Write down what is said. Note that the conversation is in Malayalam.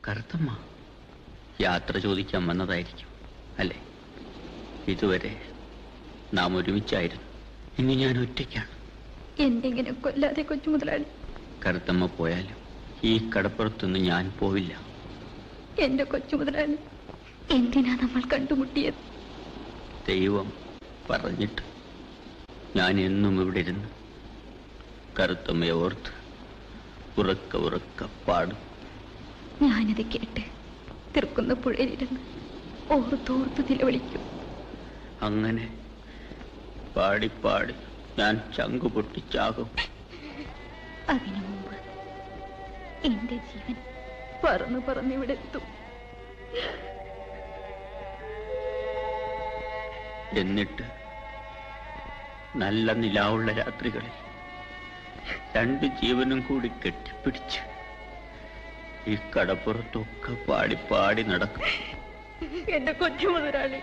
കറുത്തമ്മ യാത്ര ചോദിക്കാൻ വന്നതായിരിക്കും അല്ലേ? ഇതുവരെ നാം ഒരുമിച്ചായിരുന്നു. ഇനി ഞാൻ ഒറ്റയ്ക്കാണ്. എന്തെങ്കിലും കൊല്ലാതെ കൊച്ചു മുതലാളി. കറുത്തമ്മ പോയാലും ഈ കടപ്പുറത്തൊന്നും ഞാൻ പോവില്ല. എന്റെ കൊച്ചു മുതലാളി, എന്തിനാ നമ്മൾ കണ്ടുമുട്ടിയത്? ദൈവം പറഞ്ഞിട്ട് ഞാൻ എന്നും ഇവിടെ ഇരുന്ന് കറുത്തമ്മയെ ഓർത്ത് ഉറക്ക പാടും. ഞാനത് കേട്ട് തീർക്കുന്ന പുഴയിലിരുന്ന് ഓർത്തോർത്ത് നിലവിളിക്കും. അങ്ങനെ പാടി ഞാൻ ചങ്കു പൊട്ടിച്ചാകും. അതിനു മുമ്പ് എന്റെ ജീവൻ പറന്നിവിടെ എത്തും. എന്നിട്ട് നല്ല നിലാവുള്ള രാത്രികളിൽ രണ്ട് ജീവനും കൂടി കെട്ടിപ്പിടിച്ച് ഈ കടപ്പുറത്തൊക്കെ പാടി നടക്കും. എന്റെ കൊച്ചു മുതലാളി.